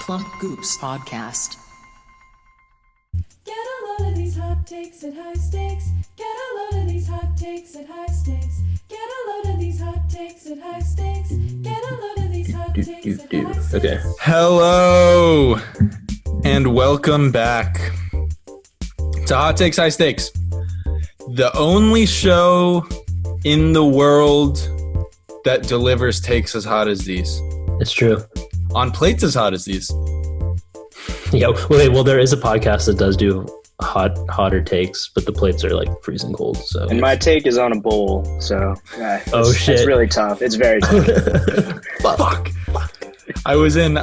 Plump Goops Podcast. Get a load of these hot takes at high stakes. Get a load of these hot takes at high stakes. Get a load of these hot takes at high stakes. Get a load of these hot takes at high stakes. Okay. Hello and welcome back to Hot Takes High Stakes, the only show in the world that delivers takes as hot as these, It's true. on plates as hot as these. Yeah. Well, there is a podcast that does do hotter takes, but the plates are like freezing cold. So. And my take is on a bowl, so shit. it's really tough. It's very tough. Fuck. I was in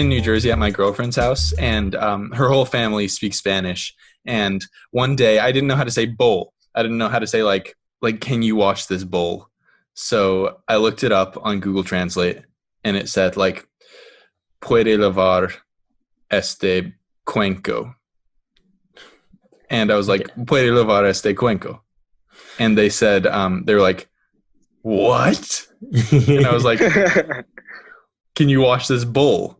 New Jersey at my girlfriend's house, and her whole family speaks Spanish. And one day I didn't know how to say bowl. I didn't know how to say like can you wash this bowl? So I looked it up on Google Translate, and it said like puede lavar este cuenco. And I was like, puede lavar este cuenco. And they said, they were like, what? And I was like, can you wash this bowl?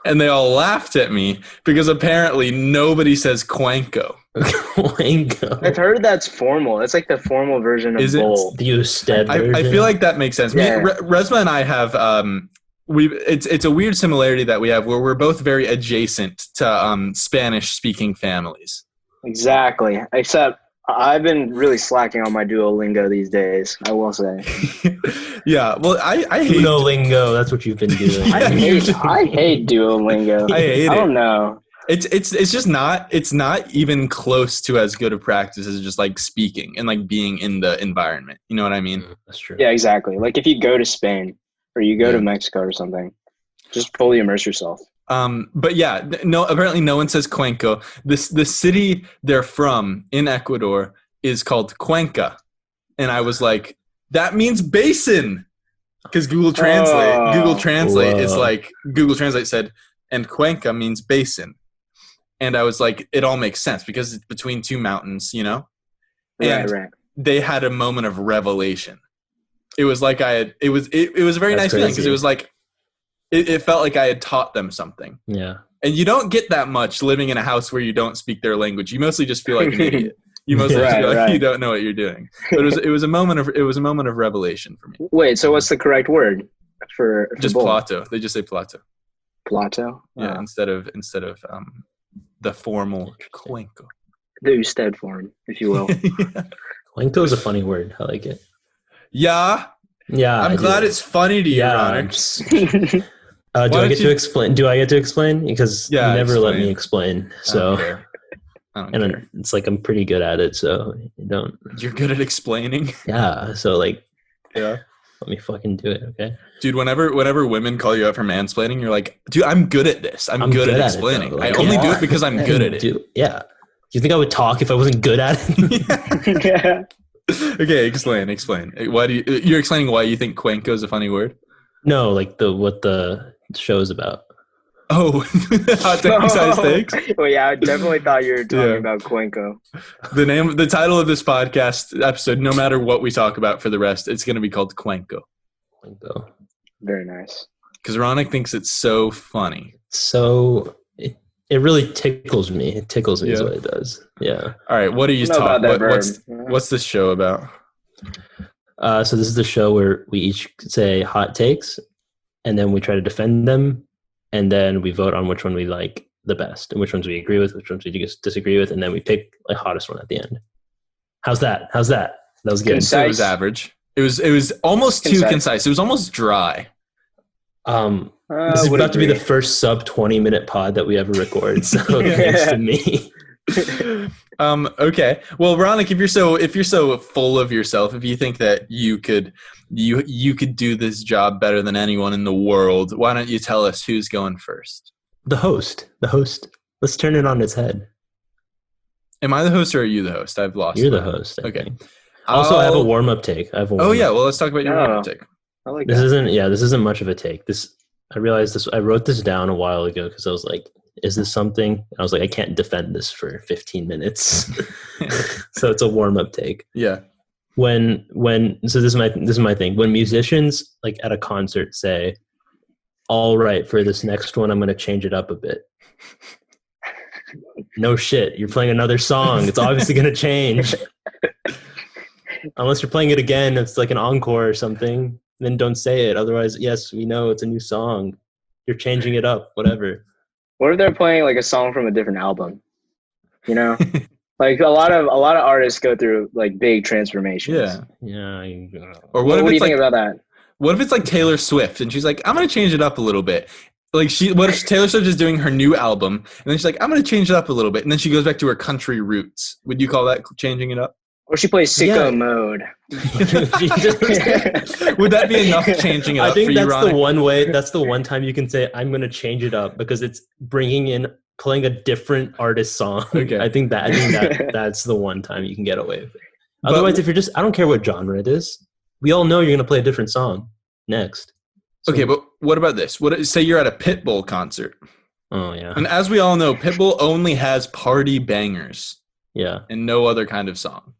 And they all laughed at me because apparently nobody says cuenco. Cuenco. I've heard that's formal. It's like the formal version of Is it? bowl. The usted version. I feel like that makes sense. Yeah. Resma and I have it's a weird similarity that we have where we're both very adjacent to Spanish speaking families. Exactly. Except I've been really slacking on my Duolingo these days, I will say. Yeah. Well, I hate Duolingo. That's what you've been doing. I hate Duolingo. I hate I it. don't know. It's just not even close to as good a practice as just like speaking and like being in the environment. You know what I mean? That's true. Yeah, exactly. Like if you go to Spain or you go to Mexico or something, just fully immerse yourself. But yeah, no. Apparently, no one says Cuenco. The city they're from in Ecuador is called Cuenca, and I was like, that means basin, because Google Translate is like Google Translate said, and Cuenca means basin, and I was like, it all makes sense because it's between two mountains, you know. And Right. they had a moment of revelation. It was like it was a very nice feeling because it was like. It felt like I had taught them something. Yeah. And you don't get that much living in a house where you don't speak their language. You mostly just feel like an idiot. You mostly just feel like you don't know what you're doing. But it was a moment of revelation for me. Wait, so what's the correct word for Just bowl? plato. They just say plato. Plato? Yeah, instead of the formal cuenco. The usted form, if you will. Cuenco is a funny word. I like it. Yeah. Yeah. I'm glad it's funny to you, Ronak. Do I get to explain? Do I get to explain? Because you never let me explain. So, I don't care. It's like I'm pretty good at it. So you don't. You're good at explaining. Yeah. So like, Yeah. let me fucking do it. Okay. Dude, whenever women call you out for mansplaining, you're like, dude, I'm good at this. I'm good at explaining. Like, I only do it because I'm good at it. Yeah. Do you think I would talk if I wasn't good at it? Yeah. Okay, explain. Why you're explaining why you think Cuenco is a funny word? No, like what the show is about. Oh, hot takes, high stakes. Well, yeah, I definitely thought you were talking about Cuenco. The title of this podcast episode, no matter what we talk about for the rest, it's going to be called Cuenco. Cuenco. Very nice. Because Ronak thinks it's so funny. So it really tickles me. It tickles me is what it does. Yeah. All right, what are you talking about? What's this show about? So this is the show where we each say hot takes, and then we try to defend them, and then we vote on which one we like the best, and which ones we agree with, which ones we disagree with, and then we pick the hottest one at the end. How's that? That was good. So it was average. It was almost too concise. It was almost dry. This is about to be the first sub 20-minute pod that we ever record, so thanks to me. Okay. Well, Ronak, if you're so full of yourself, if you think that you could do this job better than anyone in the world, why don't you tell us who's going first? The host. Let's turn it on its head. Am I the host or are you the host? I've lost. You're the host. Okay. Also, I have a warm-up take. Oh yeah. Well, let's talk about your warm-up take. I like this that. isn't much of a take. I realized this. I wrote this down a while ago because I was like, is this something? I was like, I can't defend this for 15 minutes. So it's a warm-up take. Yeah. So this is my thing. When musicians like at a concert say, all right, for this next one, I'm going to change it up a bit. No shit. You're playing another song. It's obviously going to change. Unless you're playing it again, it's like an encore or something. Then don't say it. Otherwise, yes, we know it's a new song. You're changing it up, whatever. What if they're playing like a song from a different album? You know, like a lot of artists go through like big transformations. Yeah. Or What if do you it's think like, about that? what if it's like Taylor Swift and she's like, I'm gonna change it up a little bit. Like what if Taylor Swift is doing her new album and then she's like, I'm gonna change it up a little bit, and then she goes back to her country roots. Would you call that changing it up? Or she plays sicko mode. Would that be enough changing it up I think for that's you, Ronak? the one way. That's the one time you can say I'm going to change it up, because it's playing a different artist song. Okay. I think that's the one time you can get away with it. Otherwise, if you're just, I don't care what genre it is. We all know you're going to play a different song next. So, Okay, but what about this? Say you're at a Pitbull concert, oh yeah, and as we all know, Pitbull only has party bangers yeah. and no other kind of song.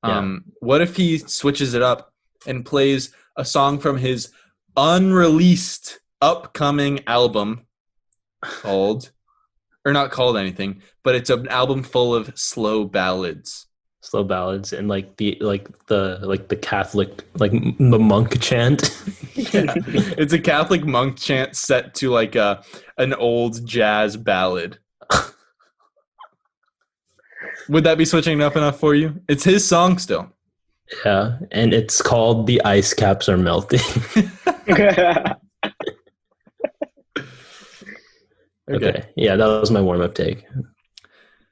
Yeah. What if he switches it up and plays a song from his unreleased upcoming album called, or not called anything, but it's an album full of slow ballads. Slow ballads and like the Catholic, like the monk chant. Yeah. It's a Catholic monk chant set to like an old jazz ballad. Would that be switching up enough for you? It's his song still. Yeah, and it's called "The Ice Caps Are Melting." Okay, yeah, that was my warm-up take.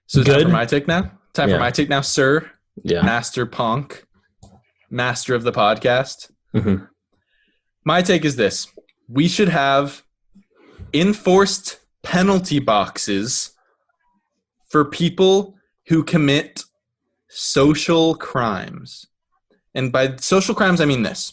So is Good. that for my take now? Time for my take now, sir. Yeah. Master Ponk, master of the podcast. Mm-hmm. My take is this: we should have enforced penalty boxes for people who commit social crimes. And by social crimes, I mean this.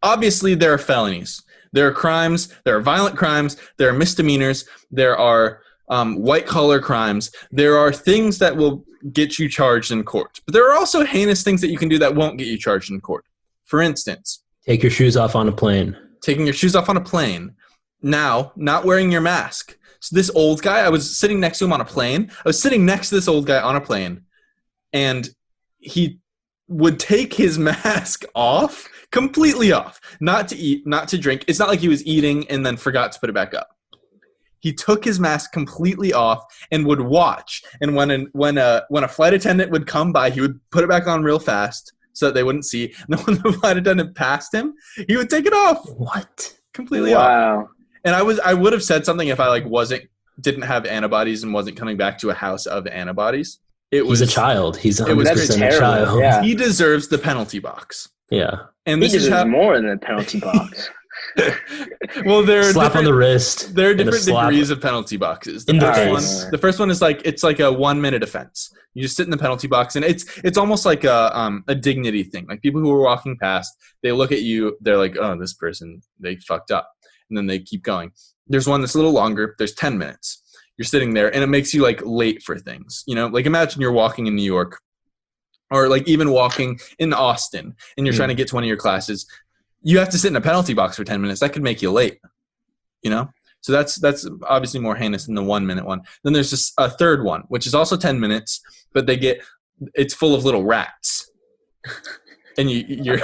Obviously, there are felonies. There are crimes. There are violent crimes. There are misdemeanors. There are white-collar crimes. There are things that will get you charged in court. But there are also heinous things that you can do that won't get you charged in court. For instance, Take your shoes off on a plane. taking your shoes off on a plane. Now, not wearing your mask. So this old guy, I was sitting next to him on a plane. I was sitting next to this old guy on a plane, and he would take his mask off, completely off, not to eat, not to drink. It's not like he was eating and then forgot to put it back up. He took his mask completely off and would watch. And when a flight attendant would come by, he would put it back on real fast so that they wouldn't see. And then when the flight attendant passed him, he would take it off. What? Completely off. Wow. And I would have said something if I didn't have antibodies and wasn't coming back to a house of antibodies. He's a child. He's 100% That's a terrible. child. Yeah. He deserves the penalty box. Yeah. And He this is deserves how more than the penalty box. well, there are Slap on the different- wrist. There are and a different slap degrees of penalty boxes. in the face. The first one is it's like a 1 minute offense. You just sit in the penalty box, and it's almost like a dignity thing. Like people who are walking past, they look at you, they're like, oh, this person, they fucked up, and then they keep going. There's one that's a little longer. There's 10 minutes. You're sitting there, and it makes you like late for things. You know, like imagine you're walking in New York, or like even walking in Austin, and you're trying to get to one of your classes. You have to sit in a penalty box for 10 minutes. That could make you late, you know? So that's obviously more heinous than the 1 minute one. Then there's just a third one, which is also 10 minutes, but it's full of little rats. And your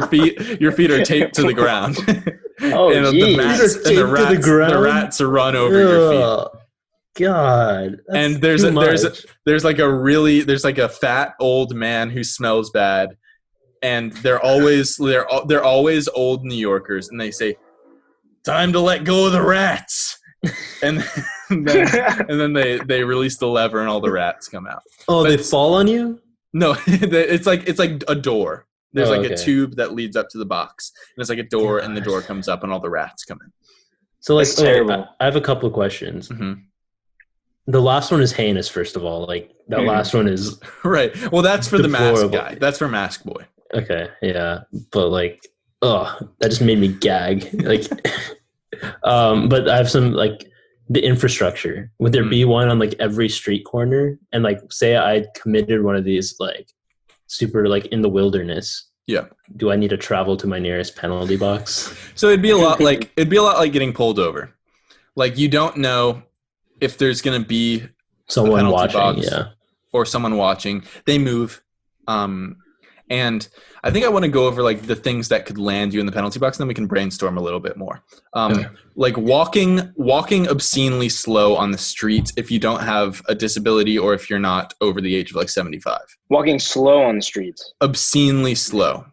feet are taped to to the ground. Oh, and geez. the rats are run over your feet. Ugh. God. That's And there's too much. there's like a fat old man who smells bad, and they're always old New Yorkers, and they say, "Time to let go of the rats," and then they release the lever, and all the rats come out. Oh, but they fall on you? No, it's like a door. There's Oh, like a okay. tube that leads up to the box, and it's like a door, and the door Gosh. comes up, and all the rats come in. So like, That's terrible. I have a couple of questions. hmm The last one is heinous, first of all. Like that last one is Right. Well, that's for the mask Deplorable. guy. That's for Mask Boy. okay, yeah. But like, that just made me gag. Like, but I have some like the infrastructure. Would there be one on like every street corner? And like, say I committed one of these like super like in the wilderness. Yeah. Do I need to travel to my nearest penalty box? So it'd be a lot like getting pulled over. Like you don't know if there's going to be Someone penalty watching, box. yeah. Or someone watching. They move. And I think I want to go over like the things that could land you in the penalty box, and then we can brainstorm a little bit more. Okay. Like walking obscenely slow on the street if you don't have a disability or if you're not over the age of like 75. Walking slow on the streets. Obscenely slow.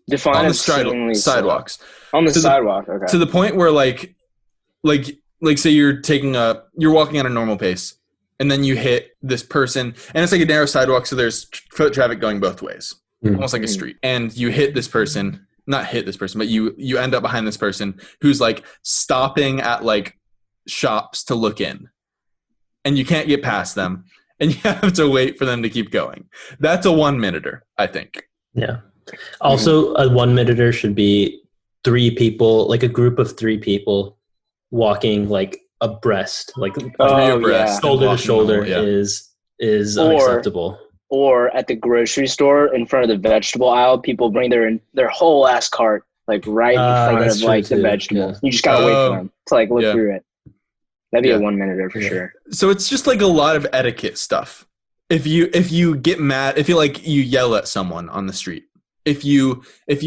Define On the obscenely slow. sidewalks. On the To the- sidewalk, okay. To the point where like say you're walking at a normal pace and then you hit this person and it's like a narrow sidewalk, so there's foot traffic going both ways. Almost like a street. And you hit this person, not hit this person, but you end up behind this person who's like stopping at like shops to look in. And you can't get past them and you have to wait for them to keep going. That's a 1-minuter, I think. Yeah. Also, a 1-minuter should be 3 people, like a group of 3 people walking like abreast, like abreast, shoulder to walking shoulder normal, yeah. is unacceptable. Or at the grocery store in front of the vegetable aisle, people bring their whole ass cart like right in front of like the vegetables. Yeah. You just gotta wait for them to like look Yeah. through it. That'd be Yeah. a 1-minuter for sure. So it's just like a lot of etiquette stuff. If you get mad, if you yell at someone on the street, if you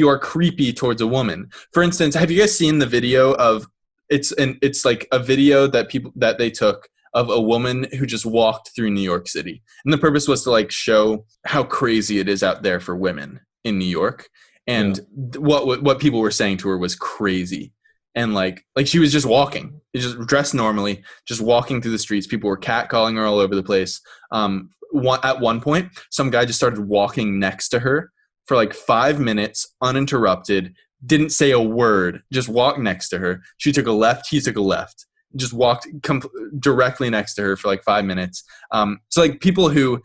are creepy towards a woman, for instance, have you guys seen the video of it's like a video that they took of a woman who just walked through New York City, and the purpose was to like show how crazy it is out there for women in New York, and what people were saying to her was crazy. And like she was just walking, just dressed normally, just walking through the streets. People were catcalling her all over the place. At one point, some guy just started walking next to her for like 5 minutes, uninterrupted, didn't say a word, just walked next to her. She took a left, he took a left, just walked directly next to her for like 5 minutes. So like people who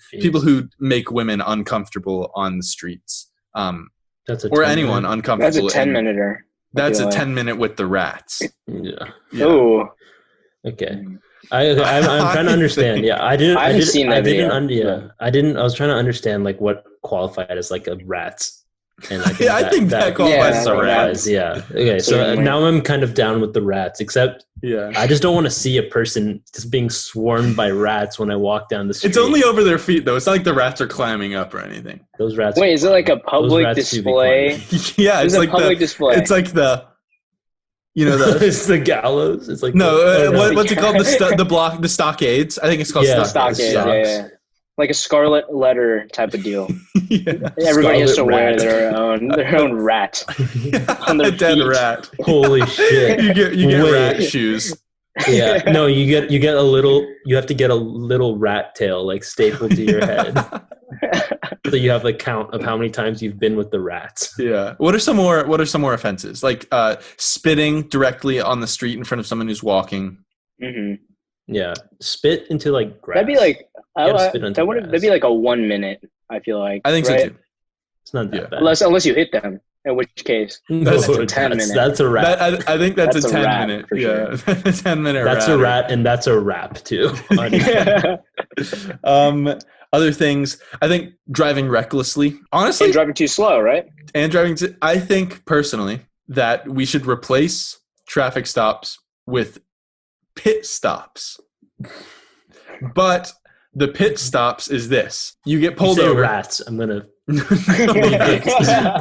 make women uncomfortable on the streets, That's a or 10 anyone minute. uncomfortable. That's a 10-minuter. That's a like. 10-minute with the rats. Yeah. Yeah. Ooh. Okay. I'm trying to understand. Yeah, I haven't seen that video. I was trying to understand like what qualified as like a rats. And I think that qualifies as a rat. Yeah. Okay. So Certainly. now I'm kind of down with the rats, except Yeah. I just don't want to see a person just being swarmed by rats when I walk down the street. It's only over their feet though. It's not like the rats are climbing up or anything. Those rats. Wait, is it like a Those public rats do be display? Yeah, It's it's a like public display. It's like the, you know, the it's the gallows. It's like what's it called? The stockades. I think it's called Yeah, stockades. Stockade, yeah. Like a scarlet letter type of deal. Yeah. Everybody has to wear Scarlet their own rat on their A dead feet. rat. Holy shit! You get Wait. rat shoes. Yeah, no, you get a little. You have to get a little rat tail like stapled to your head, so you have the count of how many times you've been with the rats. Yeah. What are some more offenses? Like spitting directly on the street in front of someone who's walking. Hmm. Yeah, spit into like grass. That'd be like spit onto that'd be like a 1 minute. I feel like. I think right? so too. It's not that Yeah. bad. Unless you hit them, in which case That's a 10-minute. That's a rat. I think that's That's a a 10 rat, minute. for Yeah. 10-minute That's rat. a rat, and that's a rap too. Other things, I think driving recklessly. Honestly, And driving too slow, right? I think personally that we should replace traffic stops with pit stops. But the pit stops is this. You get pulled You say over. rats. I'm gonna.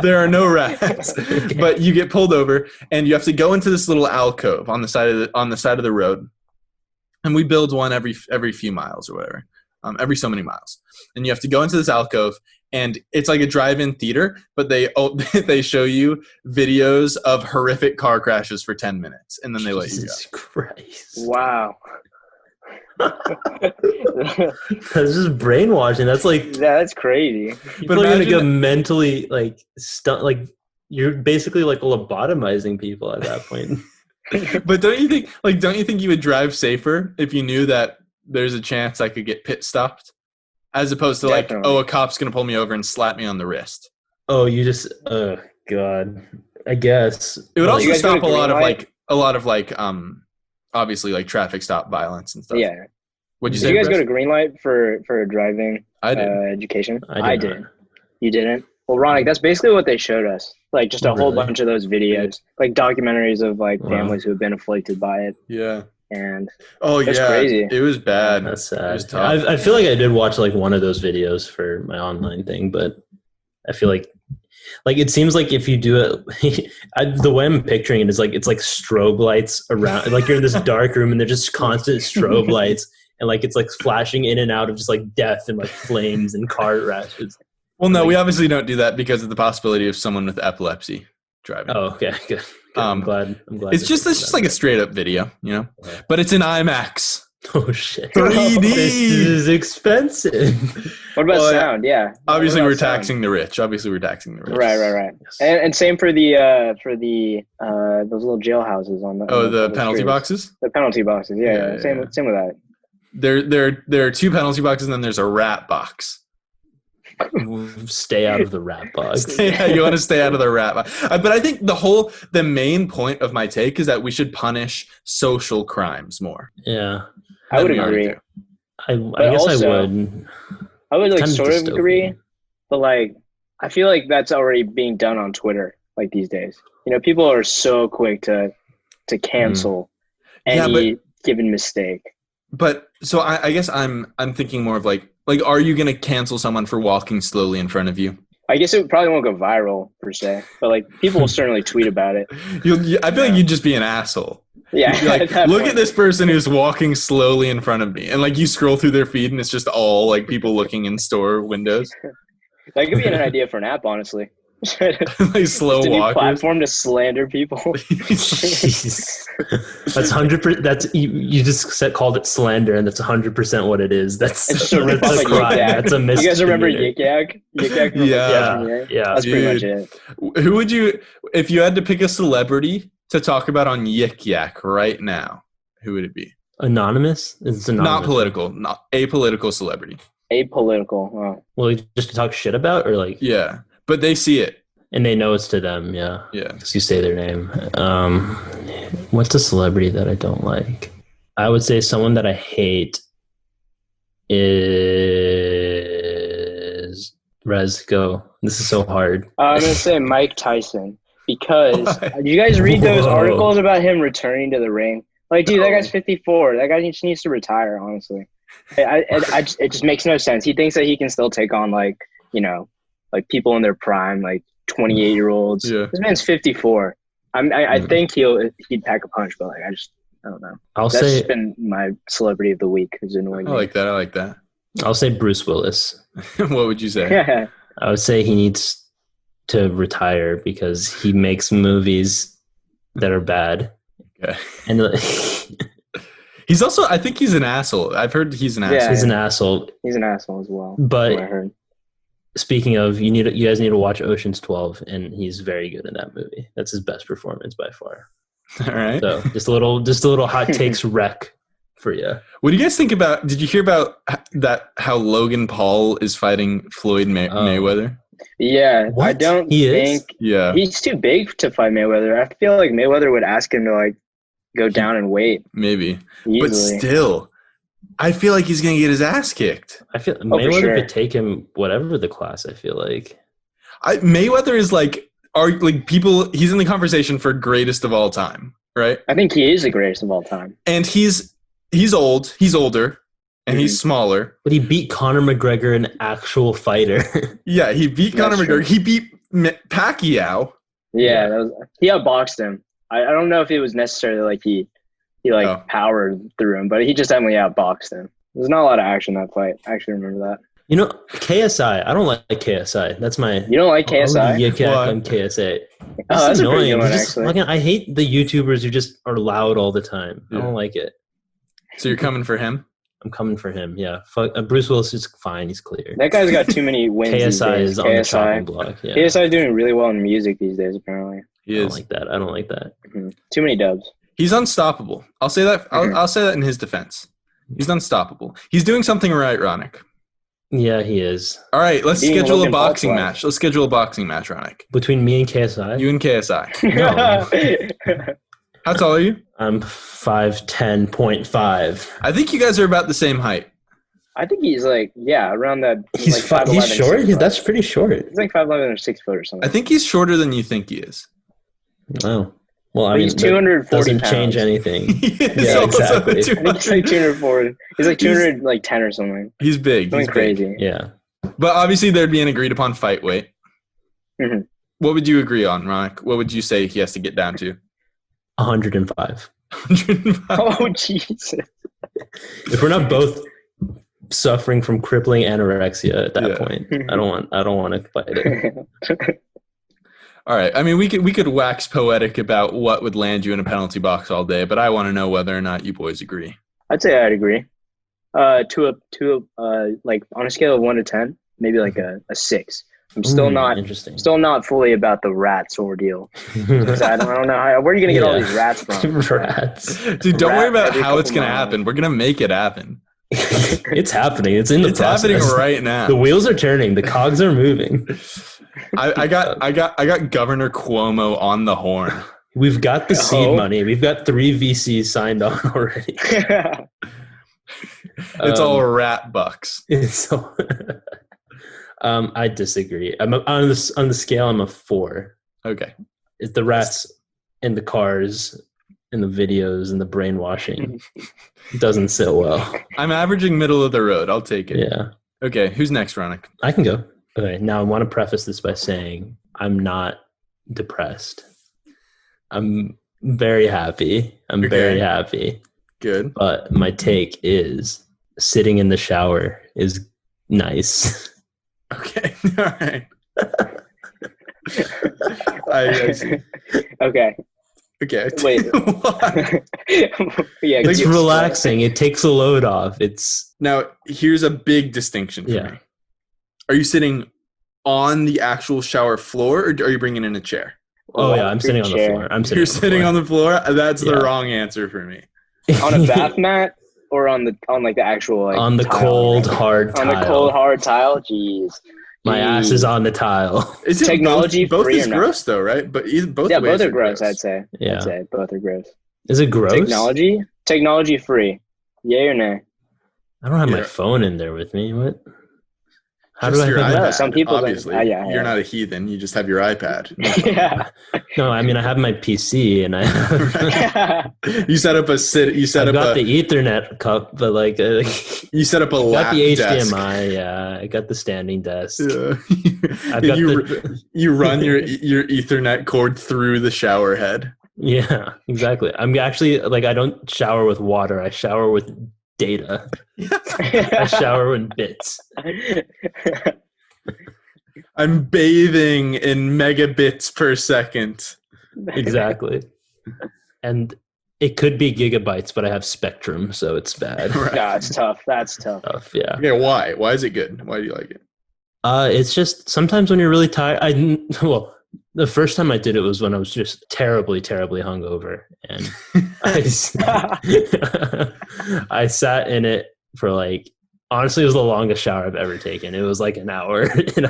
There are no rats. But you get pulled over and you have to go into this little alcove on the side of the road. And we build one every few miles or whatever. Every so many miles. And you have to go into this alcove, and it's like a drive-in theater, but they show you videos of horrific car crashes for 10 minutes, and then they let you go. Jesus Christ! Wow. That's just brainwashing. That's like That's crazy. people are gonna imagine- get mentally like stunt. Like you're basically like lobotomizing people at that point. But don't you think you would drive safer if you knew that there's a chance I could get pit stopped, as opposed to Definitely. a cop's gonna pull me over and slap me on the wrist? Oh, you just. Oh God. I guess It would Like, also You guys go stop to a lot of obviously like traffic stop violence and stuff. Yeah. What'd you Did say? you guys go Chris? to green light for driving Uh, education? I did. You didn't? Well, Ronak, that's basically what they showed us. Like just a whole Really? bunch of those videos, like documentaries of like Wow. families who have been afflicted by it, Yeah. and Oh, That's yeah. crazy. It was bad. That's It was sad. tough. I feel like I did watch like one of those videos for my online thing, but I feel like it seems like if you do it, the way I'm picturing it is like it's like strobe lights around, like you're in this dark room and there's just constant strobe lights, and like it's like flashing in and out of just like death and like flames and car rashes. Well, no, Like- we obviously don't do that because of the possibility of someone with epilepsy driving. Oh, okay, good. I'm glad. It's just like a straight up video, you know, but it's in IMAX. oh shit, 3D. This is expensive. what about Well, yeah. sound? Yeah, Obviously, What we're about sound? taxing the rich. Right. And same for the those little jailhouses on the Oh, on the penalty streets. boxes. The penalty boxes. Yeah, Yeah, same yeah. same with that. There are 2 penalty boxes, and then there's a rat box. Stay out of the rat box. Yeah, you want to stay out of the rat box. But I think the main point of my take is that we should punish social crimes more. Yeah, I than would we already agree. do. I guess also- I would. I would like Kind of sort of dystopian. agree, but like I feel like that's already being done on Twitter like these days. You know, people are so quick to cancel Yeah, any given mistake. But so I guess I'm thinking more of like are you gonna cancel someone for walking slowly in front of you? I guess it probably won't go viral per se, but like people will certainly tweet about it. I feel like you'd just be an asshole. Yeah, You'd be like, at that look point. at this person who's walking slowly in front of me, and like you scroll through their feed and it's just all like people looking in store windows, That could be an idea for an app, honestly. like slow Just a new walkers. platform to slander people. Jeez. That's 100%. That's you just called it slander, and that's 100% what it is. That's It's just a rip that's off a of crime. Yik Yak. That's a You guys remember misdemeanor. Yik Yak? Yik Yak from Yeah. Freshman Year? Yeah. That's pretty much Dude. it. Who would you, if you had to pick a celebrity to talk about on Yik Yak right now? Who would it be? Anonymous? It's anonymous. Not political, not apolitical celebrity. Apolitical. Oh. Well, just to talk shit about, or like, Yeah, but they see it. and they know it's to them. Yeah. Yeah. Because you say their name. What's a celebrity that I don't like? I would say someone that I hate is Rez. Go. This is so hard. I'm gonna say Mike Tyson because Why? do you guys read those Whoa. articles about him returning to the ring? Like, dude, that guy's 54. That guy just needs to retire. Honestly, it just makes no sense. He thinks that he can still take on like people in their prime, like 28-year-olds. Yeah. This man's 54. I think he'd pack a punch, but like I don't know. I'll That's say just been my celebrity of the week. Who's annoying I me. like that. I'll say Bruce Willis. What would you say? Yeah. I would say he needs to retire because he makes movies that are bad. Okay. And He's also, I think he's an asshole. I've heard he's an Yeah. asshole. he's an asshole. He's an asshole as well. But What I heard. speaking of, you guys need to watch Ocean's 12, and he's very good in that movie. That's his best performance by far. All right. So just a little hot takes wreck for you. What do you guys think about, did you hear about that, how Logan Paul is fighting Floyd Mayweather? Yeah, I What? don't He is? think Yeah, he's too big to fight Mayweather. I feel like Mayweather would ask him to like go down and wait maybe. But easily. still, I feel like he's going to get his ass kicked. I feel for Mayweather sure. could take him whatever the class. I feel like Mayweather is he's in the conversation for greatest of all time, right? I think he is the greatest of all time. And he's older, and he's smaller. but he beat Conor McGregor, an actual fighter. Yeah, he beat Conor That's true. McGregor. He beat Pacquiao. Yeah, he outboxed him. I don't know if it was necessarily like he Oh. powered through him, but he just definitely outboxed him. There's not a lot of action in that fight. I actually remember that. KSI. I don't like KSI. That's my. You don't like KSI? Yeah, Why? on KSA. Oh, that's a pretty good one, He just actually. fucking- I hate the YouTubers who just are loud all the time. I Yeah. don't like it. So you're coming for him? I'm coming for him. Yeah, fuck, Bruce Willis is fine. He's clear. That guy's got too many wins. these KSI days. is on the chopping block. Yeah, KSI is doing really well in music these days, apparently. He I don't is. like that. I don't like that. Mhm. Too many dubs. He's unstoppable. I'll say that. I'll say that in his defense. He's unstoppable. He's doing something right, Ronak. Yeah, he is. All right, let's Being schedule a Logan Paul boxing twice. match. Let's schedule a boxing match, Ronak. Between me and KSI, You and KSI. No. How tall are you? I'm 5'10.5. I think you guys are about the same height. I think he's like, yeah, around that. He's like 5'11", he's short. 6'5". That's pretty short. He's like 5'11" or 6 foot or something. I think he's shorter than you think he is. Wow. Well, I But mean, he's 240 doesn't pounds. change anything. He is Yeah, also exactly. I think he's like 240. He's like 210 or something. He's big. Something He's big. crazy. Yeah. But obviously, there'd be an agreed upon fight weight. Mhm. What would you agree on, Ronak? What would you say he has to get down to? 105. 105. Oh Jesus! If we're not both suffering from crippling anorexia at that Yeah. point, I don't want to fight it. All right. I mean, we could wax poetic about what would land you in a penalty box all day, but I want to know whether or not you boys agree. I'd say I'd agree. Like on a scale of 1 to 10, maybe like a 6. I'm still Interesting. not fully about the rats ordeal. 'Cause I don't know where are you gonna get all these rats from? Rats. Dude, don't worry about every how it's couple going to miles. happen. We're going to make it happen. It's happening. It's in the It's process. happening right now. The wheels are turning. The cogs are moving. I got Governor Cuomo on the horn. We've got the seed Oh. money. We've got 3 VCs signed on already. It's all rat bucks. So, I disagree. I'm on the scale. I'm a 4. Okay. It's the rats and the cars and the videos and the brainwashing doesn't sit well. I'm averaging middle of the road. I'll take it. Yeah, Okay. Who's next, Ronak? I can go. Okay, now I want to preface this by saying I'm not depressed. I'm very happy. I'm very happy. Good. But my take is sitting in the shower is nice. Okay. All right. I see. Okay. Okay. Wait. Why? Yeah, It's relaxing. It takes a load off. It's Now, here's a big distinction for Yeah. me. Are you sitting on the actual shower floor, or are you bringing in a chair? oh yeah, I'm sitting on the floor. I'm sitting. You're sitting on the floor? That's the Yeah. wrong answer for me. on a bath mat or on like the actual like on the tile, cold right? hard tile. on the cold hard tile. Jeez. My ass is on the tile. Is it Technology both free is or not? gross though, right? But both Yeah, ways both are gross. I'd say. Yeah. I'd say both are gross. Is it gross? Technology free. Yay or nay? I don't have my Yeah. phone in there with me. What? How Just do I your have iPad. my, No, some people don't- obviously. yeah. You're not a heathen. You just have your iPad. Yeah. No, I mean I have my PC and I have, You set up a I've got the Ethernet cup, but like you set up a I got lap the desk. HDMI. Yeah, I got the standing desk. Yeah. I've got you run your Ethernet cord through the shower head. Yeah, exactly. I'm actually like I don't shower with water. I shower with data. I shower with bits. I'm bathing in megabits per second. Exactly. And it could be gigabytes, but I have Spectrum, so it's bad. Right. Yeah, it's tough. That's tough. Tough, yeah. Okay, why? Why is it good? Why do you like it? It's just sometimes when you're really tired. Well, the first time I did it was when I was just terribly, terribly hungover, and I sat in it for like. Honestly, it was the longest shower I've ever taken. It was like an hour, and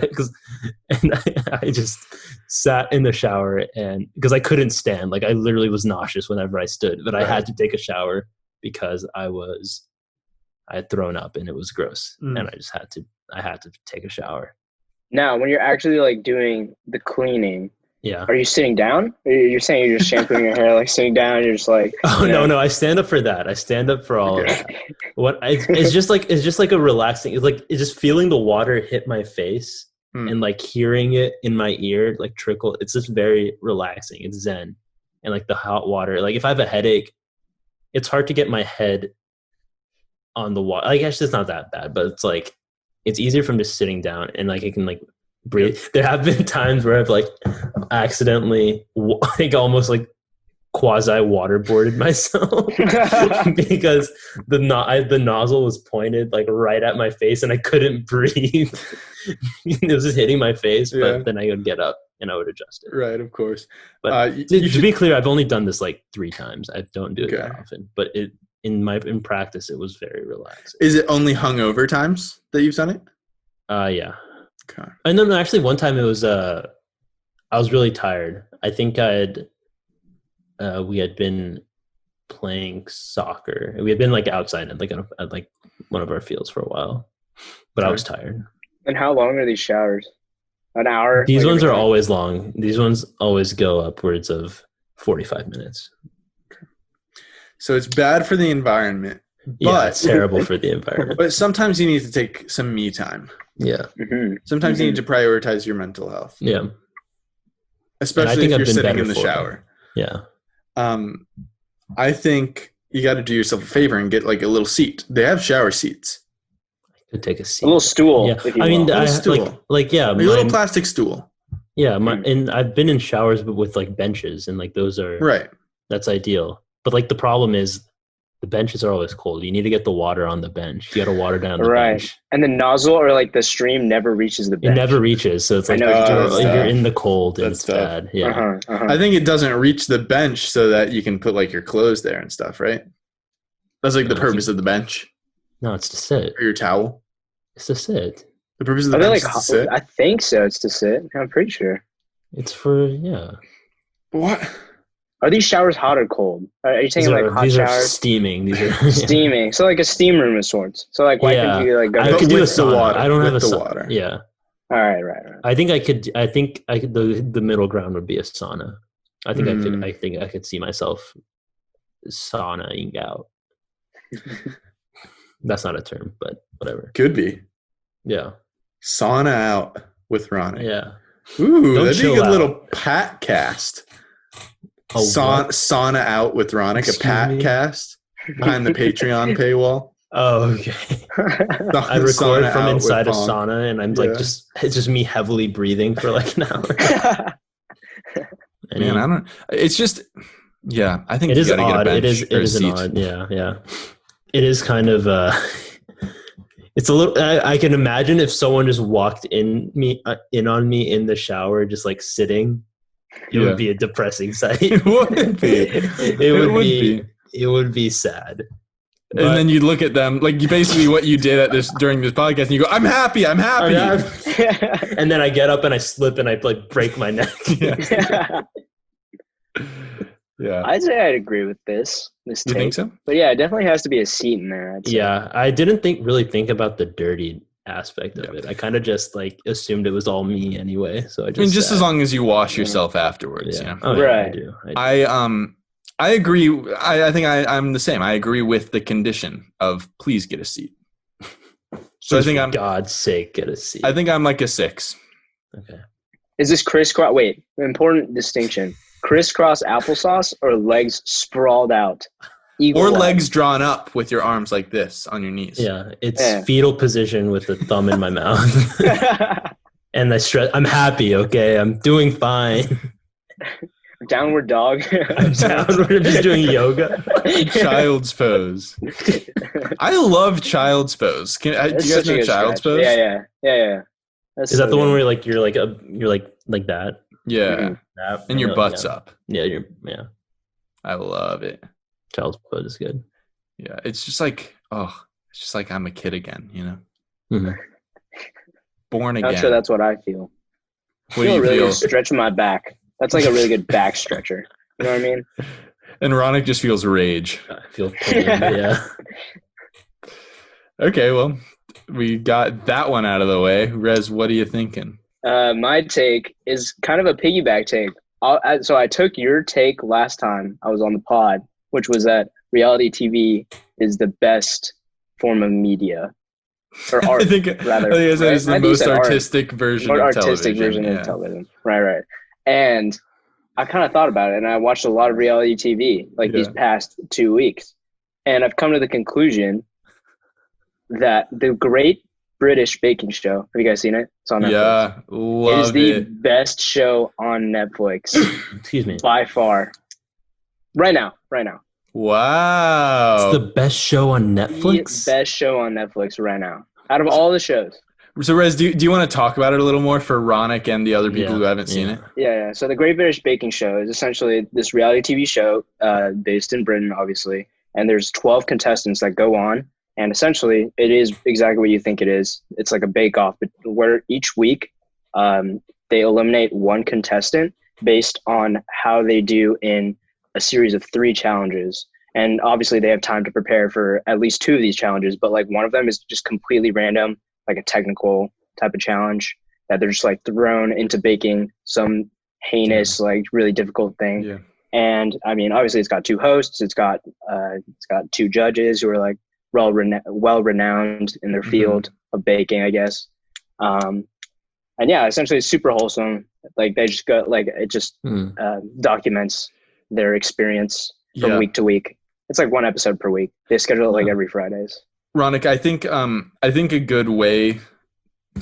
I just sat in the shower, and because I couldn't stand, like I literally was nauseous whenever I stood, but I had to take a shower because I had thrown up and it was gross, and I had to take a shower. Now, when you're actually like doing the cleaning, Yeah. are you sitting down? Or you're saying you're just shampooing your hair, like sitting down. You're just like. Oh you know? no, I stand up for that. I stand up for all of that. It's just like a relaxing. It's just feeling the water hit my face and like hearing it in my ear like trickle. It's just very relaxing. It's zen, and like the hot water. Like if I have a headache, it's hard to get my head on the water. I guess it's not that bad, but it's like it's easier from just sitting down and like I can like breathe. There have been times where I've like accidentally like almost like quasi waterboarded myself because the nozzle was pointed like right at my face and I couldn't breathe. It was just hitting my face, but then I would get up and I would adjust it. Right, of course. But to be clear, I've only done this like 3 times. I don't do it that often, but in practice, it was very relaxing. Is it only hungover times that you've done it? Yeah. Okay. And then actually one time it was I was really tired. I think we had been playing soccer. We had been like outside at like one of our fields for a while, but I was tired. And how long are these showers? An hour? These Like, ones every are time? always long. These ones always go upwards of 45 minutes. So it's bad for the environment. Yeah, But- it's terrible for the environment. But sometimes you need to take some me time. Yeah, Mhm. Sometimes you need to prioritize your mental health, yeah, especially think if I've you're been sitting better in the for it. shower. yeah. I think you got to do yourself a favor and get like a little seat. They have shower seats, Could take a seat. A little stool. Yeah, If you I mean, will. Little I stool. like yeah, like a little mine- plastic stool. yeah, and I've been in showers but with like benches, and like those are Right. That's ideal. But like the problem is the benches are always cold. You need to get the water on the bench. You got to water down the Right. bench. And the nozzle or like the stream never reaches the It bench. never reaches, so it's I like know what you're you're, talking about. you're in the cold and That's it's tough. bad. Yeah, I think it doesn't reach the bench so that you can put like your clothes there and stuff, right? That's like the No, purpose of the bench no, it's to sit. or your towel. It's to sit. The purpose of the Are they bench like? is to sit. I think so. It's to sit. I'm pretty sure. It's for yeah. What? Are these showers hot or cold? Are you These saying are, like hot these are showers? steaming. These are Steaming. So like a steam room of sorts. So like why Yeah. couldn't you like go? I But could do a with the sauna. water, I don't have a with the sauna. water. Yeah, All right. I think I could. The middle ground would be a sauna. I think I think I could see myself saunaing out. That's not a term, but whatever. Could be Yeah, sauna out with Ronak. yeah. Ooh, Don't that'd be a chill good out. little pat cast. A what? Sauna out with Ronak, Excuse a pat me? cast behind the Patreon paywall. Oh, okay. I record Sauna from out inside a with Pong. sauna, and I'm Yeah. like, it's just me heavily breathing for like an hour. Man, I don't. It's just, yeah. I think It you is gotta get a odd. bench It or a is an seat. odd. Yeah. It is kind of. It's a little. I can imagine if someone just walked in on me in the shower, just like sitting. It Yeah. would be a depressing sight. It would be. It would be. It would be sad. But- And then you look at them like you basically what you did at this during this podcast, and you go, "I'm happy. I'm happy." and then I get up and I slip and I like break my neck. Yeah. I'd say I'd agree with this You take. think so? But yeah, it definitely has to be a seat in there. I'd say. Yeah, I didn't really think about the dirty aspect of Yeah. it. I kind of just like assumed it was all me anyway. So I I mean, just sat. as long as you wash yourself afterwards. Yeah. You know? Oh, yeah, I Right. do. I agree. I think I'm the same. I agree with the condition of please get a seat. So I Just think for I'm. God's sake, get a seat. I think I'm like a 6. Okay. Is this crisscross? Wait, important distinction: crisscross applesauce or legs sprawled out, eagle Or eye? legs drawn up with your arms like this on your knees. Yeah, it's Yeah. fetal position with the thumb in my mouth, and I'm happy. Okay, I'm doing fine. Downward dog. I'm down. We're just doing yoga. Child's pose. I love child's pose. Do you That's guys such a know good child's stretch. pose? Yeah. That's Is that so the one good. where you're like that? Yeah. Mhm. That And your butt's yeah. up. Yeah, I love it. child's pose is good. Yeah. It's just like, it's just like I'm a kid again, you know? Mhm. Born Not again. sure that's what I feel. What do you really feel? good stretching my back. That's like a really good back stretcher. You know what I mean? And Ronak just feels rage. I feel pain. Yeah. Okay, well, we got that one out of the way. Rez, what are you thinking? My take is kind of a piggyback take. So I took your take last time I was on the pod, which was that reality TV is the best form of media. Or art, I think rather. I said it's right? the I think you most said art. artistic version More of artistic television. version yeah. of television. Right. And I kind of thought about it, and I watched a lot of reality TV these Yeah. past 2 weeks. And I've come to the conclusion that the Great British Baking Show, have you guys seen it? It's on Netflix. Yeah, It love is the it. best show on Netflix Excuse me. by far. Right now. Wow. It's the best show on The Netflix. best show on Netflix right now. Out of all the shows. So, Rez, do you want to talk about it a little more for Ronak and the other people Yeah, who haven't seen yeah. it? Yeah. So the Great British Baking Show is essentially this reality TV show based in Britain, obviously. And there's 12 contestants that go on. And essentially, it is exactly what you think it is. It's like a bake-off, but where each week they eliminate one contestant based on how they do in a series of 3 challenges. And obviously they have time to prepare for at least 2 of these challenges, but like one of them is just completely random, like a technical type of challenge that they're just like thrown into baking some heinous, like really difficult thing. Yeah. And I mean, obviously it's got 2 hosts, it's got 2 judges who are like well renowned in their field of baking, I guess. And yeah, essentially it's super wholesome. Like they just go, like it just documents their experience from week to week. It's like 1 episode per week. They schedule it like every Fridays. Ronak, I think a good way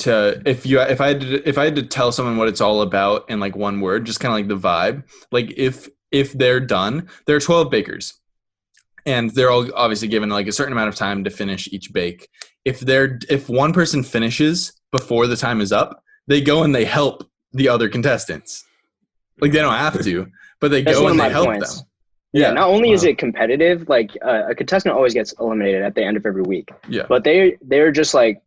to if I had to tell someone what it's all about in like one word, just kind of like the vibe. Like if they're done, there are 12 bakers, and they're all obviously given like a certain amount of time to finish each bake. If one person finishes before the time is up, they go and they help the other contestants. Like they don't have to, but they go and they help them. Yeah, not only is it competitive, like a contestant always gets eliminated at the end of every week. Yeah. But they're just like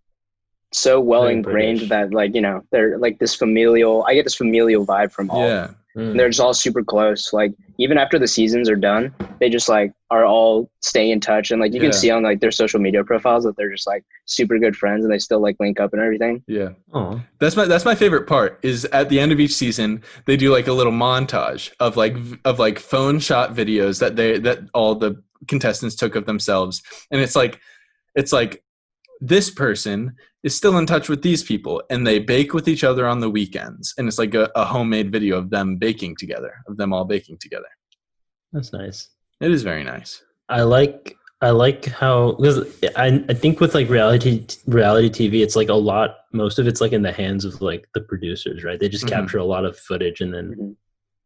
so well ingrained that like, you know, they're like this familial. I get this familial vibe from all. Yeah. And they're just all super close. Like even after the seasons are done, they just like are all staying in touch, and like you can see on like their social media profiles that they're just like super good friends, and they still like link up and everything. Yeah. Oh, that's my favorite part is at the end of each season they do like a little montage of like phone shot videos that all the contestants took of themselves, and it's like this person is still in touch with these people, and they bake with each other on the weekends, and it's like a homemade video of them baking together, of them all baking together. That's nice. It is very nice. I like how, because I think with like reality TV, it's like most of it's like in the hands of like the producers, right? They just capture a lot of footage, and then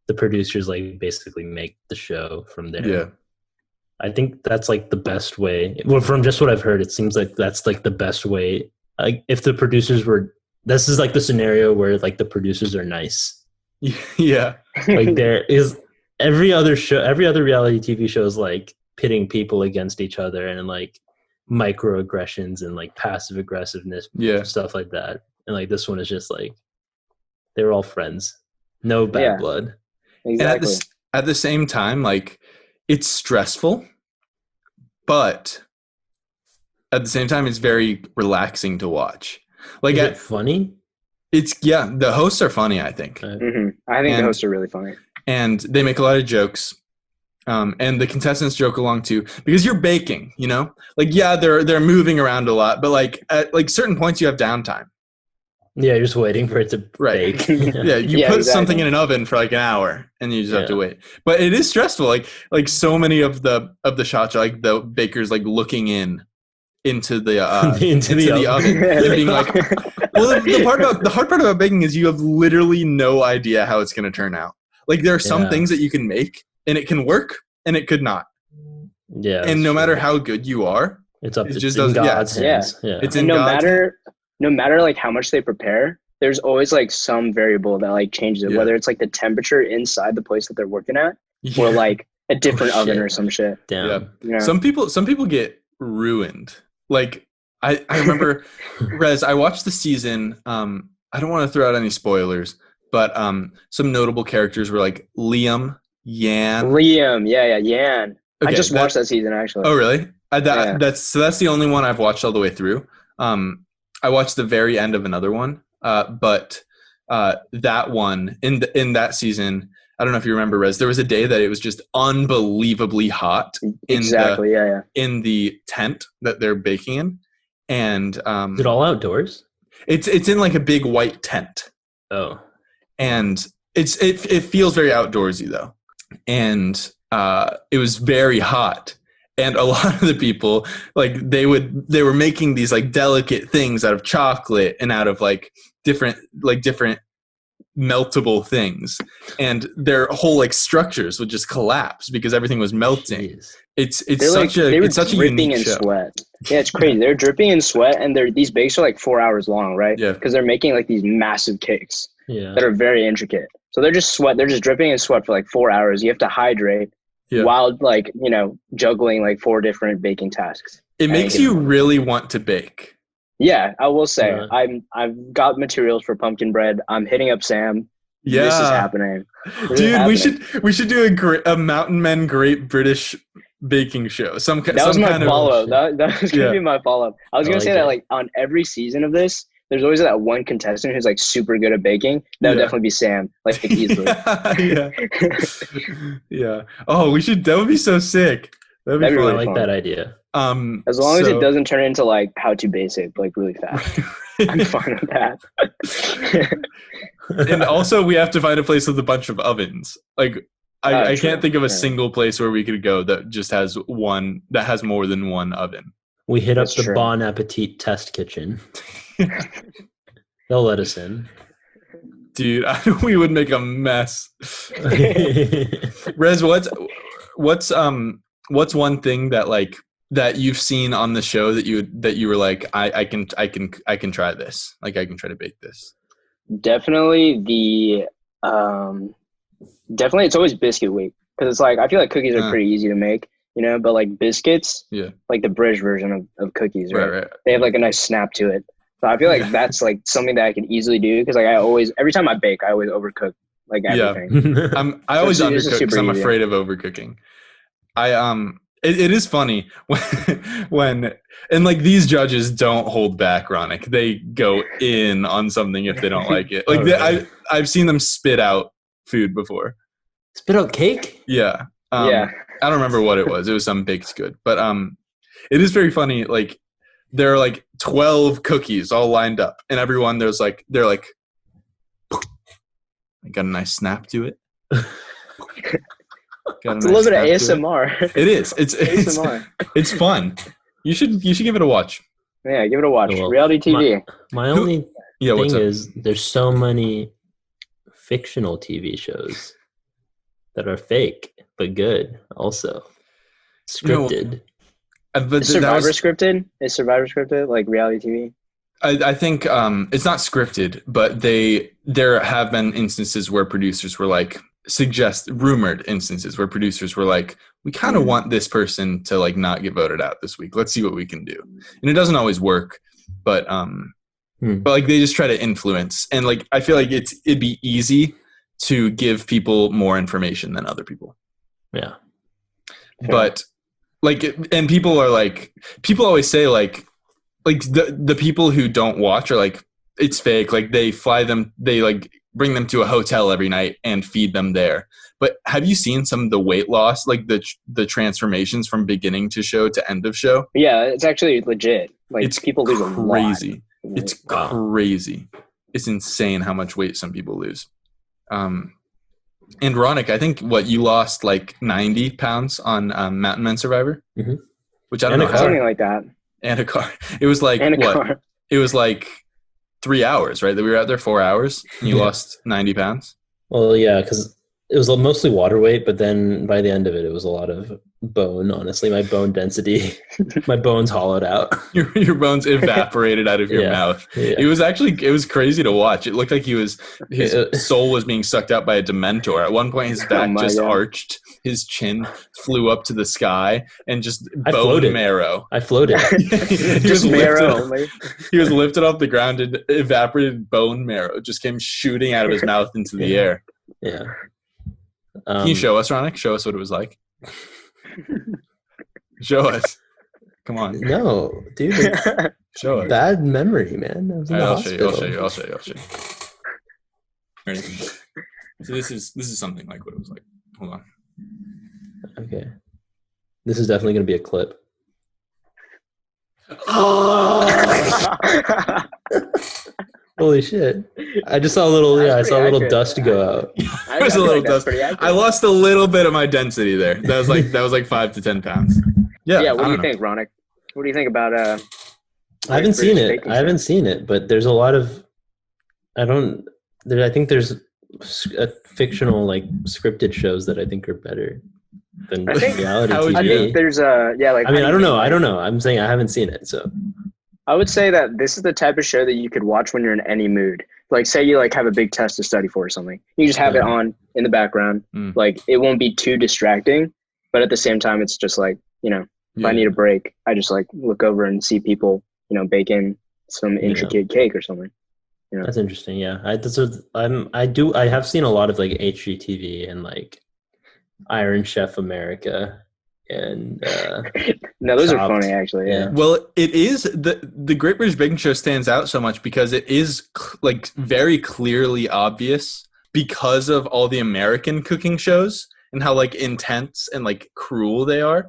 the producers like basically make the show from there. Yeah. I think that's like the best way. Well, from just what I've heard, it seems like that's like the best way. Like if the producers this is like the scenario where like the producers are nice. Yeah. Like there is every other reality TV show is like pitting people against each other, and like microaggressions and like passive aggressiveness, stuff like that. And like this one is just like they're all friends, no bad blood. Exactly. And at the same time, like it's stressful, but at the same time, it's very relaxing to watch. Like, is it funny? The hosts are funny, I think. I think the hosts are really funny. And they make a lot of jokes. And the contestants joke along too, because you're baking, you know? Like, they're moving around a lot, but like at like certain points you have downtime. Yeah, you're just waiting for it to bake. Yeah, you put something in an oven for like an hour, and you just have to wait. But it is stressful. Like so many of the shots are like the bakers like looking into the oven and being like, well, the hard part about baking is you have literally no idea how it's going to turn out. Like there are some things that you can make and it can work and it could not. Yeah. And no matter how good you are, it's up to God's hands. Yeah. It's and no matter like how much they prepare, there's always like some variable that like changes it, whether it's like the temperature inside the place that they're working at or like a different oven or some shit. Damn. Yeah. You know? Some people get ruined. Like I remember Rez, I watched the season. I don't want to throw out any spoilers, but some notable characters were like Liam, Yan. Yan. Okay, I just watched that season actually. Oh really? That's the only one I've watched all the way through. I watched the very end of another one, but that one in that season, I don't know if you remember, Rez. There was a day that it was just unbelievably hot in the tent that they're baking in, and is it all outdoors? It's in like a big white tent. Oh, and it feels very outdoorsy though, and it was very hot. And a lot of the people, like they were making these like delicate things out of chocolate and out of like different meltable things, and their whole like structures would just collapse because everything was melting. Jeez. It's such a unique in show. Sweat. Yeah, it's crazy. They're dripping in sweat, and these bakes are like 4 hours long, right? Yeah. Because they're making like these massive cakes that are very intricate. So they're just dripping in sweat for like 4 hours. You have to hydrate. Yeah. While like, you know, juggling like 4 different baking tasks. It makes you really want to bake. Yeah, I will say I've got materials for pumpkin bread. I'm hitting up Sam. Yeah, this is happening. Dude, we should do a Mountain Men Great British baking show. Some That was some my kind of follow. That was gonna Yeah. be my follow. I was I gonna like say that it. like on every season of this, there's always that one contestant who's like super good at baking. That would Yeah. definitely be Sam, like easily. yeah. Yeah. Oh, we should. That would be so sick. That'd be That'd be I fun. really like fun. that idea. As long as it So- doesn't turn into like how to basic, like really fast. I'm fine with that. And also, we have to find a place with a bunch of ovens. Like, I True, can't think of a true. single place where we could go that just has one that has more than one oven. We hit up That's the true. Bon Appetit test kitchen. They'll let us in. Dude, we would make a mess. Rez, what's one thing that like that you've seen on the show that you were like, I can try this. Like, I can try to bake this. Definitely definitely it's always biscuit week because it's like I feel like cookies are pretty easy to make, but like biscuits, Yeah. like the British version of cookies, right? Right. They have like a nice snap to it. So I feel like that's like something that I can easily do because like every time I bake, I always overcook like everything. I always So it's undercook because I'm super easy. afraid of overcooking. It is funny when and like these judges don't hold back, Ronak. They go in on something if they don't like it. Like Oh, really? I've seen them spit out food before. Spit out cake? Yeah. Yeah. I don't remember what it was. It was some baked good. But it is very funny. Like there are like 12 cookies all lined up, and everyone they're like I got a nice snap to it. It's a little bit of ASMR. It is. It's ASMR. it's fun. You should give it a watch. Yeah, give it a watch. Well, Reality TV. My only Yeah, what's thing up? is there's so many fictional TV shows that are fake but good also. Scripted. But Is Survivor scripted? Is Survivor scripted like reality TV? I think it's not scripted, but there have been instances where producers were like rumored instances where producers were like, we kind of want this person to like not get voted out this week. Let's see what we can do. And it doesn't always work, but like they just try to influence. And like I feel like it'd be easy to give people more information than other people. Yeah. But like, and people always say like the people who don't watch are like, it's fake. Like they like bring them to a hotel every night and feed them there. But have you seen some of the weight loss, like the transformations from beginning to show to end of show? Yeah, it's actually legit. Like It's people lose a lot. crazy. It's crazy. It's insane how much weight some people lose. And Ronak, I think you lost like 90 pounds on Mountain Men Survivor, which I don't know how. Something like that. And a car. It was like Car. It was like 3 hours, right? That we were out there 4 hours. And you lost 90 pounds. Well, yeah, because it was mostly water weight, but then by the end of it was a lot of bone. Honestly, my bone density, my bones hollowed out. Your bones evaporated out of your mouth. Yeah. It was crazy to watch. It looked like his soul was being sucked out by a Dementor. At one point, his back just arched, his chin flew up to the sky, and just bone marrow. I floated. he was marrow. He was lifted off the ground, and evaporated bone marrow just came shooting out of his mouth into the air. Yeah. Can you show us, Ronak? Show us what it was like. Show us. Come on. No, dude. Show us. Bad memory, man. I was in the I'll hospital. show you. Ready? So this is something like what it was like. Hold on. Okay. This is definitely going to be a clip. Holy shit. I just saw a little, I saw a little dust go out. It was a little dust. I lost a little bit of my density there. That was like 5 to 10 pounds. Yeah. Yeah, what do you think, Ronak? What do you think about I haven't seen it. I haven't seen it, but there's a lot of I think there's fictional like scripted shows that I think are better than reality TV. I think there's I mean, I don't know. I'm saying I haven't seen it, so I would say that this is the type of show that you could watch when you're in any mood. Like, say you like have a big test to study for or something. You just have it on in the background. Like, it won't be too distracting, but at the same time, it's just like, if I need a break, I just like look over and see people, baking some intricate cake or something. That's interesting. Yeah, I have seen a lot of like HGTV and like Iron Chef America and No, those are Chopped. funny actually. Yeah. Yeah. Well, it is the Great British Baking Show stands out so much because it is like very clearly obvious because of all the American cooking shows and how like intense and like cruel they are.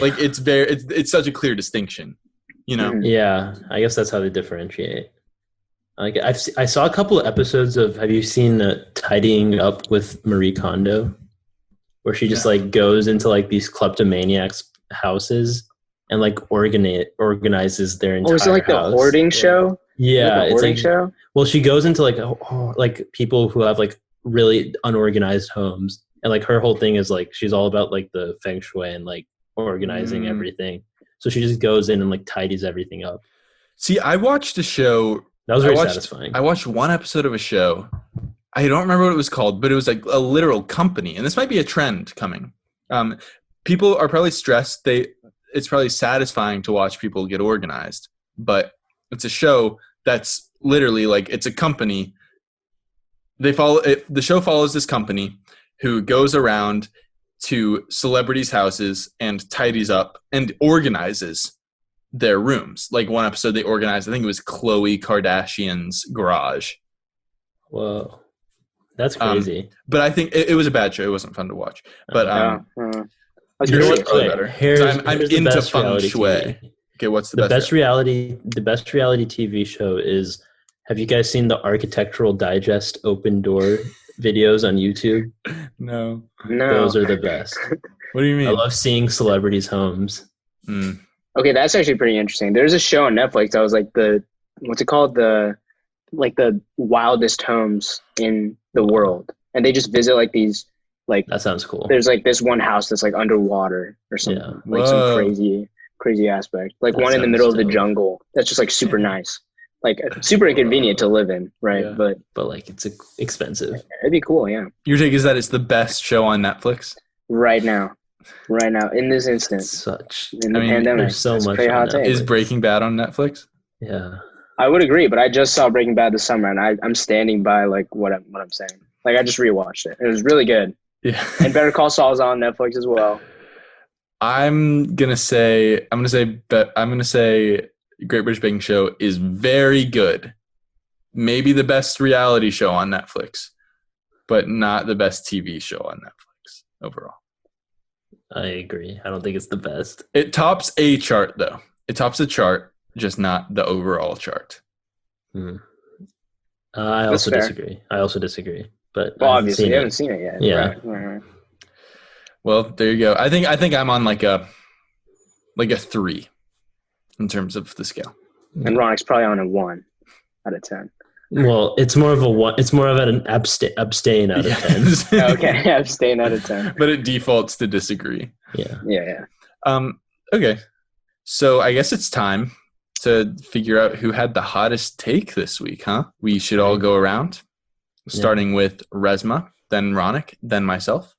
Like it's such a clear distinction, you know. Mhm. Yeah, I guess that's how they differentiate. Like I saw a couple of episodes of. Have you seen Tidying Up with Marie Kondo, where she just No. like goes into like these kleptomaniacs' houses and like organizes their entire Oh, is it like the house. hoarding show? Yeah, the it's hoarding like show. well, she goes into like people who have like really unorganized homes, and like her whole thing is like she's all about like the feng shui and like organizing Mm. everything. So she just goes in and like tidies everything up. See, I watched a show. That was very satisfying. I watched one episode of a show. I don't remember what it was called, but it was like a literal company, and this might be a trend coming. People are probably stressed. It's probably satisfying to watch people get organized, but it's a show that's literally like it's a company. The show follows this company who goes around to celebrities' houses and tidies up and organizes their rooms. Like one episode they organized, I think it was Khloe Kardashian's garage. Whoa, that's crazy. But I think it was a bad show. It wasn't fun to watch. But I was yours gonna is say, probably Okay, better. here's I'm the into best feng reality shui. TV. Okay, what's the The best? best reality TV show is. Have you guys seen the Architectural Digest open door videos on YouTube? No. no. Those are the best. What do you I mean? love seeing celebrities' homes. Mm. Okay, that's actually pretty interesting. There's a show on Netflix that was like what's it called? The wildest homes in the world. And they just visit like these like That sounds cool. there's like this one house that's like underwater or something. Yeah. Like some Whoa. crazy aspect. Like That one in the sounds middle of the dope. jungle. That's just like super nice. Like super inconvenient to live in, right? Yeah. But But like it's expensive. it'd be cool, yeah. Your take is that it's the best show on Netflix? Right now, in this instant, Such in the I mean, pandemic, there's so that's a much pretty on hot Netflix. take. Is Breaking Bad on Netflix? yeah. I would agree, but I just saw Breaking Bad this summer, and I'm standing by like what I'm saying. Like I just rewatched it. It was really good. Yeah. And Better Call Saul is on Netflix as well. I'm gonna say Great British Baking Show is very good. Maybe the best reality show on Netflix, but not the best TV show on Netflix overall. I agree. I don't think it's the best. It tops a chart though. It tops a chart, just not the overall chart. Hmm. I That's also fair. disagree. But Well, I haven't obviously, seen you it. haven't seen it yet. Yeah. Right. Well, there you go. I think I'm on like a 3 in terms of the scale. And Ronix probably on a 1 out of 10. Well, it's more of an abstain out of 10. Yes. Okay, I'm staying out of 10. But it defaults to disagree. Yeah. Yeah. Okay. So I guess it's time to figure out who had the hottest take this week, huh? We should all go around, starting with Resma, then Ronak, then myself.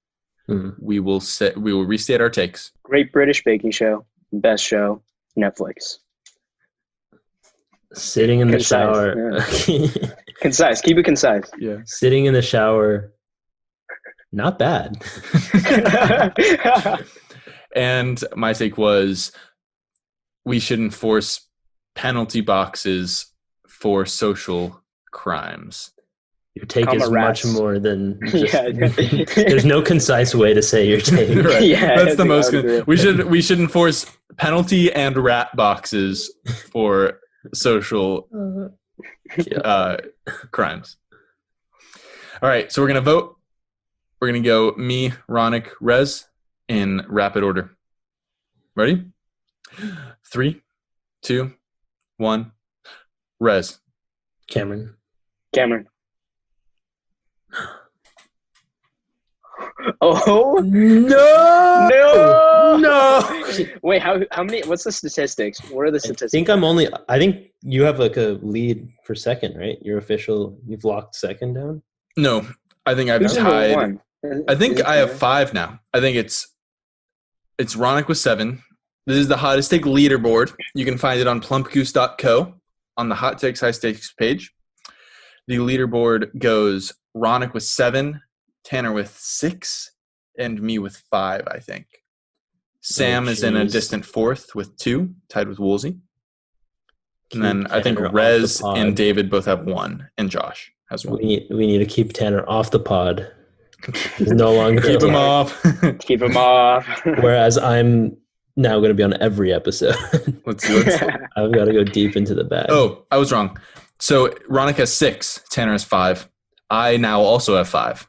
Hmm. We will restate our takes. Great British Baking Show, best show, Netflix. Sitting in the Concise, shower. Concise. Keep it concise. Yeah. Sitting in the shower. Not bad. And my take was we should enforce penalty boxes for social crimes. Your take Comma is rats. much more than just, Yeah. there's no concise way to say your take. Right. Yeah, That's the I most would good. We should enforce penalty and rat boxes for social crimes. All right, so we're gonna vote. We're gonna go me, Ronak, Rez in rapid order. Ready? 3, 2, 1. Rez. Cameron. Oh No! no! Wait, how many? What's the statistics? What are the statistics? I think you have like a lead for second, right? You've locked second down. No, I think I've Who's number tied. one? I think Is it I have Cameron? 5 now. I think it's Ronak with 7. This is the hottest take leaderboard. You can find it on plumpgoose.co on the hot takes high stakes page. The leaderboard goes Ronak with 7, Tanner with 6, and me with 5, I think. Sam is in a jeez. distant fourth with 2, tied with Woolsey. And then Keep I think Tanner off Rez the pod. and David both have 1, and Josh has 1. We need to keep Tanner off the pod. He's no longer Keep him allowed. off. Keep him off. Whereas I'm now going to be on every episode. let's I've got to go deep into the bag. Oh, I was wrong. So Ronak has 6, Tanner has 5. I now also have 5.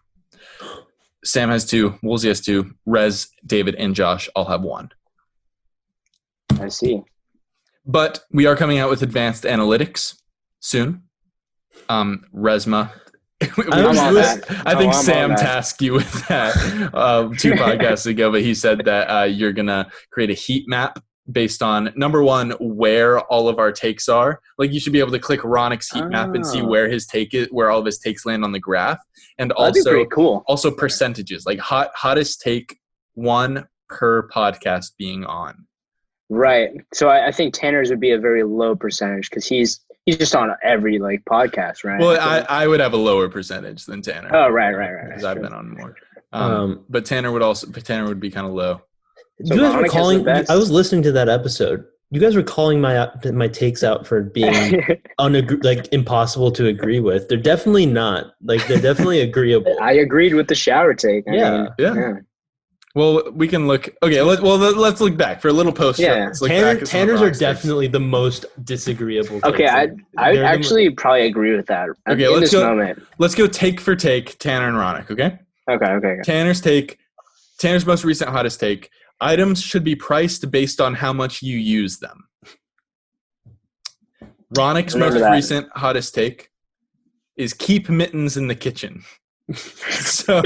Sam has 2, Woolsey has 2, Rez, David, and Josh all have 1. I see. But we are coming out with advanced analytics soon. Resma. I think Sam tasked you with that 2 podcasts ago, but he said that you're going to create a heat map based on, number 1, where all of our takes are. Like, you should be able to click Ronik's heat map and see where his take is, where all of his takes land on the graph. And That'd be pretty cool. Also percentages, like hottest take 1 per podcast being on. Right. So I think Tanner's would be a very low percentage because he's just on every like podcast, right? Well, I would have a lower percentage than Tanner. Oh, right. Because I've been on more. But Tanner would be kind of low. So you guys were Ronak is the calling. best. I was listening to that episode. You guys were calling my takes out for being impossible to agree with. They're definitely not. Like, they're definitely agreeable. I agreed with the shower take. I mean, Yeah. Well, we can look. Okay, let's look back for a little post. Yeah. Let's look back at some of Tanners are Rock's takes. definitely the most disagreeable. Okay, takes. I They're actually probably agree with that. Okay, in let's this go. moment. Let's go take for take, Tanner and Ronak. Okay. Okay. Tanner's most recent hottest take: items should be priced based on how much you use them. Ronik's most recent hottest take is keep mittens in the kitchen. So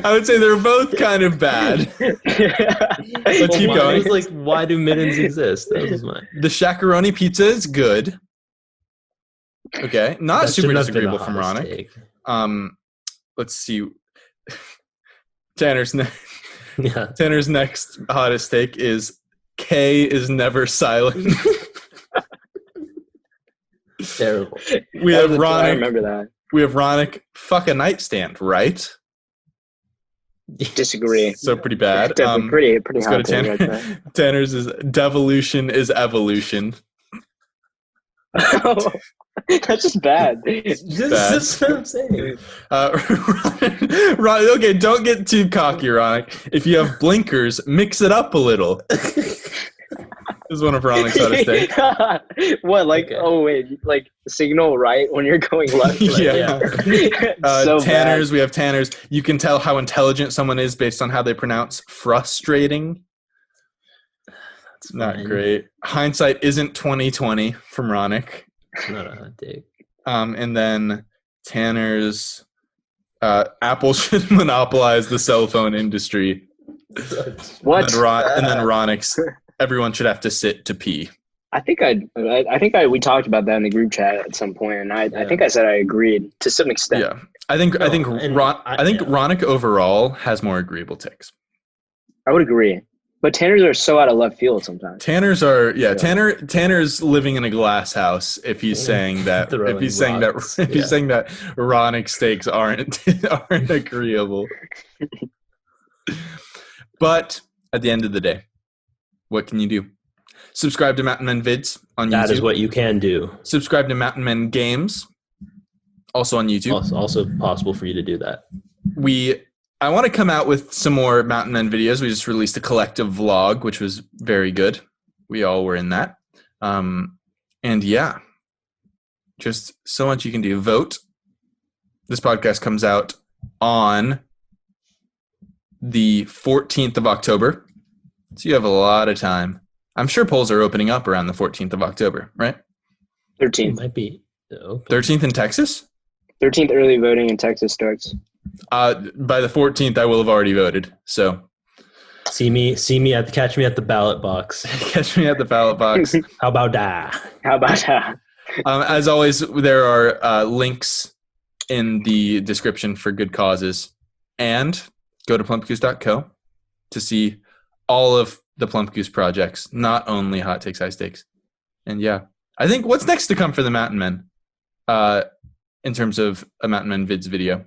I would say they're both kind of bad. Let's keep going. It was like, why do mittens exist? That was mine. The shakaroni pizza is good. Okay, not That super shouldn't have been disagreeable the from hottest Ronak. take. Let's see. Tanner's Yeah. next hottest take is K is never silent. Terrible. We have I Ronak. remember that. We have Ronak. Fuck a nightstand, right? Disagree. So pretty bad. Definitely pretty Let's go hot to take Tanner. right there. Tanner's is devolution is evolution. That's just bad. That's what I'm saying. Okay, don't get too cocky, Ronak. If you have blinkers, mix it up a little. This is one of Ronak's hottest takes. What? Like, Okay. oh wait, like signal right when you're going left. Right? Yeah. So Tanners, we have Tanners. You can tell how intelligent someone is based on how they pronounce frustrating. That's Not fine. great. Hindsight isn't 2020 from Ronak. It's not a hot take. And then Tanner's Apple should monopolize the cell phone industry. What? And then Ronak's everyone should have to sit to pee. I think we talked about that in the group chat at some point, and I think I said I agreed to some extent. Yeah. I think Ronak overall has more agreeable takes. I would agree. But Tanners are so out of left field sometimes. Tanner's Tanner's living in a glass house if he's saying that Throwing if he's saying rocks. that if he's saying that Ronik's takes aren't agreeable. But at the end of the day, what can you do? Subscribe to Mountain Men Vids on YouTube. That is what you can do. Subscribe to Mountain Men Games, also on YouTube. Also possible for you to do that. I want to come out with some more Mountain Men videos. We just released a collective vlog, which was very good. We all were in that. And yeah, just so much you can do. Vote. This podcast comes out on the 14th of October. So you have a lot of time. I'm sure polls are opening up around the 14th of October, right? 13th. Might be. Oh, 13th in Texas? 13th early voting in Texas starts. By the 14th, I will have already voted. So catch me at the ballot box. catch me at the ballot box. How about that? How about that? As always, there are links in the description for good causes. And go to plumpgoose.co to see all of the Plump Goose projects, not only Hot Takes, High Stakes. And yeah, I think what's next to come for the Mountain Men in terms of a Mountain Men Vids video?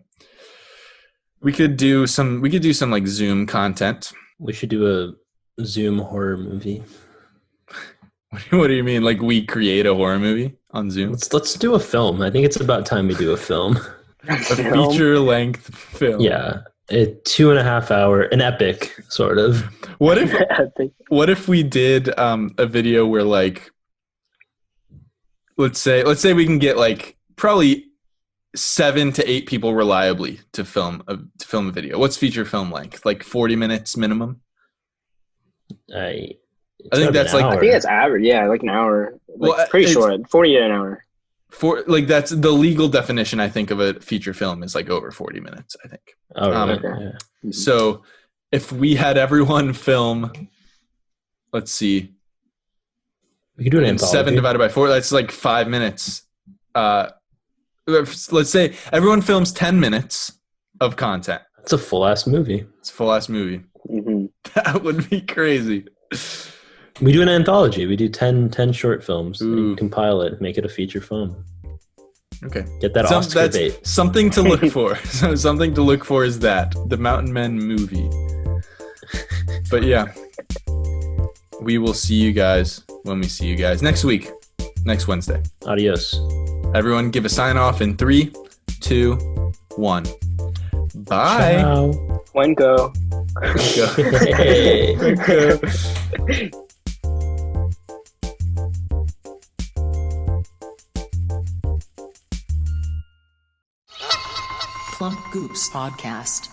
We could do some like Zoom content. We should do a Zoom horror movie. What do you mean? Like we create a horror movie on Zoom? Let's do a film. I think it's about time we do a film. A feature-length film. Yeah, a 2.5 hour, an epic sort of. What if we did a video where like, let's say we can get like probably 7 to 8 people reliably to film a video. What's feature film length? Like 40 minutes minimum. I think that's like I think that's average. Yeah, like an hour. Like, Well, pretty it's- short. 40 to an hour. for like that's the legal definition. I think of a feature film is like over 40 minutes. I think. Oh, really? Okay. Yeah. So if we had everyone film, let's see, We could do an and anthology. 7 divided by 4, that's like 5 minutes. Let's say everyone films 10 minutes of content. It's a full ass movie. It's a full ass movie. Mm-hmm. That would be crazy. We do an anthology. We do 10 short films Ooh. and compile it, make it a feature film. Okay. Get that Oscar That's bait. something to look for. So something to look for is that the Mountain Men movie. But yeah, we will see you guys when we see you guys next week, next Wednesday. Adios. Everyone, give a sign off in 3, 2, 1. Bye. Ciao. Cuenco. Hey. Plump Goops Podcast.